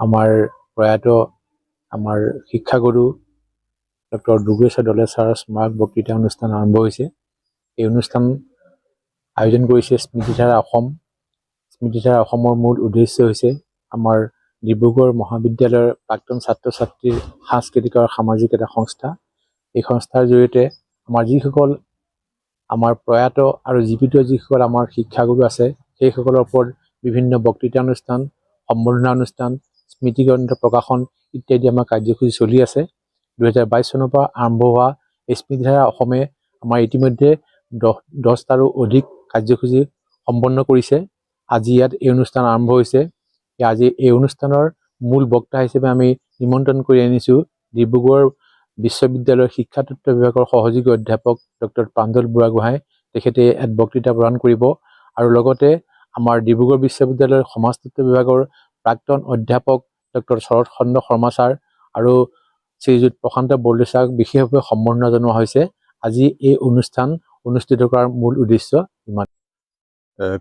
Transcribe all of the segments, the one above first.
আমাৰ প্ৰয়াত আমাৰ শিক্ষাগুৰু ডক্টৰ দুৰ্গেশ্বৰ দলে ছাৰৰ স্মাৰক বক্তৃতা অনুষ্ঠান আৰম্ভ হৈছে। এই অনুষ্ঠান আয়োজন কৰিছে স্মৃতিধাৰা অসম। স্মৃতিধাৰা অসমৰ মূল উদ্দেশ্য হৈছে আমাৰ ডিব্ৰুগড় মহাবিদ্যালয়ৰ প্ৰাক্তন ছাত্ৰ ছাত্ৰীৰ সাংস্কৃতিক আৰু সামাজিক এটা সংস্থা। এই সংস্থাৰ জৰিয়তে আমাৰ যিসকল আমাৰ প্ৰয়াত আৰু জীৱিত যিসকল আমাৰ শিক্ষাগুৰু আছে সেইসকলৰ ওপৰত বিভিন্ন বক্তৃতা অনুষ্ঠান, সম্বৰ্ধনা অনুষ্ঠান, স্মৃতিগ্ৰন্থ প্ৰকাশন ইত্যাদি আমাৰ কাৰ্যসূচী চলি আছে। 2022 চনৰ পৰা আৰম্ভ হোৱা স্মৃতিধাৰা অসমে আমাৰ ইতিমধ্যে 10টাৰো অধিক কাৰ্যসূচী সম্পন্ন কৰিছে। আজি ইয়াত এই অনুষ্ঠান আৰম্ভ হৈছে। আজি এই অনুষ্ঠানৰ মূল বক্তা হিচাপে আমি নিমন্ত্ৰণ কৰি আনিছোঁ ডিব্ৰুগড় বিশ্ববিদ্যালয়ৰ শিক্ষাতত্ত্ব বিভাগৰ সহযোগী অধ্যাপক ডক্টৰ প্ৰাঞ্জল বুঢ়াগোহাঁই। তেখেতে এক বক্তৃতা প্ৰদান কৰিব আৰু লগতে আমাৰ ডিব্ৰুগড় বিশ্ববিদ্যালয়ৰ সমাজতত্ত্ব বিভাগৰ প্ৰাক্তন অধ্যাপক ডক্টৰ শৰৎ খণ্ড শৰ্মা ছাৰ আৰু শ্ৰীযুত প্ৰশান্ত বৰদলৈ ছাৰক বিশেষভাৱে সম্বৰ্ধনা জনোৱা হৈছে। আজি এই অনুষ্ঠান অনুষ্ঠিত কৰাৰ মূল উদ্দেশ্য ইমান।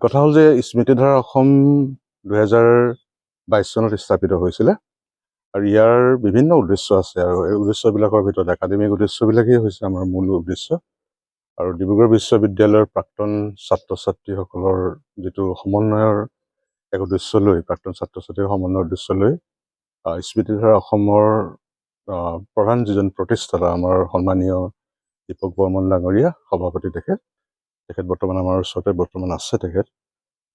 কথা হ'ল যে স্মৃতিধাৰা অসম 2022 চনত স্থাপিত হৈছিলে আৰু ইয়াৰ বিভিন্ন উদ্দেশ্য আছে আৰু এই উদ্দেশ্যবিলাকৰ ভিতৰত একাডেমিক উদ্দেশ্যবিলাকেই হৈছে আমাৰ মূল উদ্দেশ্য। আৰু ডিব্ৰুগড় বিশ্ববিদ্যালয়ৰ প্ৰাক্তন ছাত্ৰ ছাত্ৰীসকলৰ যিটো সমন্বয়ৰ এক উদ্দেশ্য লৈ প্ৰাক্তন ছাত্ৰ ছাত্ৰীৰ সমন্বয়ৰ উদ্দেশ্য লৈ স্মৃতিধাৰা অসমৰ প্ৰধান যিজন প্ৰতিষ্ঠাতা আমাৰ সন্মানীয় দীপক বৰ্মন ডাঙৰীয়া সভাপতি তেখেত বৰ্তমান আমাৰ ওচৰতে আছে তেখেত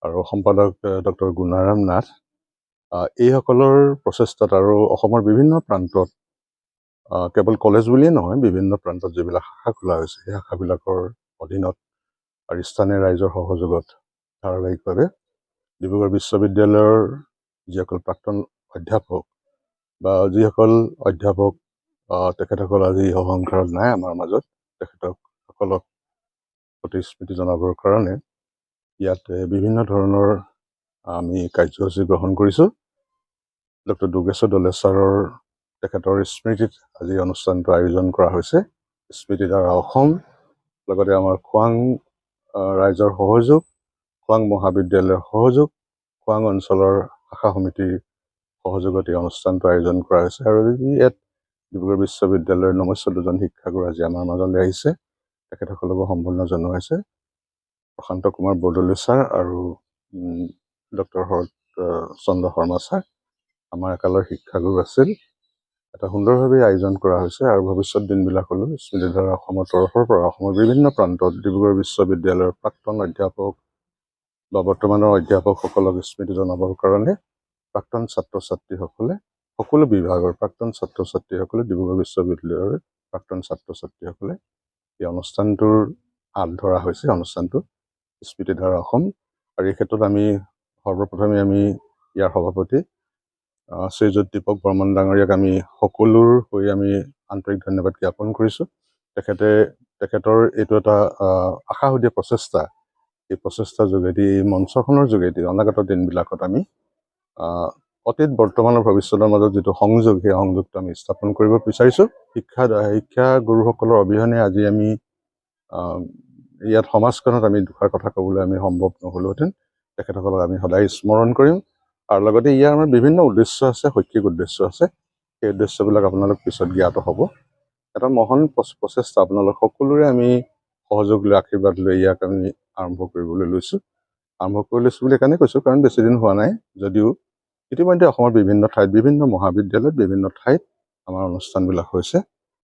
আৰু সম্পাদক ডক্টৰ গুণাৰাম নাথ। এইসকলৰ প্ৰচেষ্টাত আৰু অসমৰ বিভিন্ন প্ৰান্তত কেৱল কলেজ বুলিয়ে নহয় বিভিন্ন প্ৰান্তত যিবিলাক শাখা খোলা হৈছে সেই শাখাবিলাকৰ অধীনত আৰু স্থানীয় ৰাইজৰ সহযোগত ধাৰাবাহিকভাৱে ডিব্ৰুগড় বিশ্ববিদ্যালয়ৰ যিসকল প্ৰাক্তন অধ্যাপক বা যিসকল অধ্যাপক তেখেতসকল আজি অহংকাৰত নাই আমাৰ মাজত, তেখেতসকলক প্ৰতি স্মৃতি জনাবৰ কাৰণে ইয়াত বিভিন্ন ধৰণৰ আমি কাৰ্যসূচী গ্ৰহণ কৰিছোঁ। ডক্টৰ দুৰ্গেশ্বৰ দলে ছাৰৰ তেখেতৰ স্মৃতিত আজি অনুষ্ঠানটো আয়োজন কৰা হৈছে। স্মৃতিধাৰা অসম লগতে আমাৰ খোৱাং ৰাইজৰ সহযোগ, খোৱাং মহাবিদ্যালয়ৰ সহযোগ, খোৱাং অঞ্চলৰ শাখা সমিতিৰ সহযোগত এই অনুষ্ঠানটো আয়োজন কৰা হৈছে। আৰু ইয়াত ডিব্ৰুগড় বিশ্ববিদ্যালয়ৰ নমস্য দুজন শিক্ষাগুৰু আজি আমাৰ মাজলৈ আহিছে, তেখেতসকলকো সম্বৰ্ধনা জনোৱা হৈছে। প্ৰশান্ত কুমাৰ বৰদলৈ ছাৰ আৰু ডক্টৰ শৰৎ চন্দ্ৰ শৰ্মা ছাৰ আমাৰ একালৰ শিক্ষাগুৰু আছিল। এটা সুন্দৰভাৱে আয়োজন কৰা হৈছে আৰু ভৱিষ্যত দিনবিলাকলৈ স্মৃতিধাৰা অসমৰ তৰফৰ পৰা অসমৰ বিভিন্ন প্ৰান্তত ডিব্ৰুগড় বিশ্ববিদ্যালয়ৰ প্ৰাক্তন অধ্যাপক বা বৰ্তমানৰ অধ্যাপকসকলক স্মৃতি জনাবৰ কাৰণে প্ৰাক্তন ছাত্ৰ ছাত্ৰীসকলে সকলো বিভাগৰ প্ৰাক্তন ছাত্ৰ ছাত্ৰীসকলে ডিব্ৰুগড় বিশ্ববিদ্যালয়ৰ প্ৰাক্তন ছাত্ৰ ছাত্ৰীসকলে এই অনুষ্ঠানটোৰ হাত ধৰা হৈছে, অনুষ্ঠানটো স্মৃতিধাৰা অসম। আৰু এই ক্ষেত্ৰত আমি সৰ্বপ্ৰথমে আমি ইয়াৰ সভাপতি শ্ৰীযুত দীপক বৰ্মন ডাঙৰীয়াক আমি সকলোৰ হৈ আমি আন্তৰিক ধন্যবাদ জ্ঞাপন কৰিছোঁ। তেখেতৰ এইটো এটা আশাসুধীয়া প্ৰচেষ্টা, এই প্ৰচেষ্টাৰ যোগেদি এই মঞ্চখনৰ যোগেদি অনাগত দিনবিলাকত আমি অতীত বৰ্তমান আৰু ভৱিষ্যতৰ মাজত যিটো সংযোগ সেই সংযোগটো আমি স্থাপন কৰিব বিচাৰিছোঁ। শিক্ষাগুৰুসকলৰ অবিহনে আজি আমি ইয়াত সমাজখনত আমি দুষাৰ কথা ক'বলৈ আমি সম্ভৱ নহ'লোহেঁতেন। তেখেতসকলক আমি সদায় স্মৰণ কৰিম আৰু লগতে ইয়াৰ আমাৰ বিভিন্ন উদ্দেশ্য আছে, শৈক্ষিক উদ্দেশ্য আছে। সেই উদ্দেশ্যবিলাক আপোনালোক পিছত জ্ঞাত হ'ব। এটা মহান প্ৰচেষ্টা আপোনালোক সকলোৰে আমি সহযোগ লৈ আশীৰ্বাদ লৈ ইয়াক আমি আৰম্ভ কৰিবলৈ লৈছোঁ বুলি সেইকাৰণে কৈছোঁ কাৰণ বেছিদিন হোৱা নাই যদিও ইতিমধ্যে অসমৰ বিভিন্ন ঠাইত বিভিন্ন মহাবিদ্যালয়ত বিভিন্ন ঠাইত আমাৰ অনুষ্ঠানবিলাক হৈছে।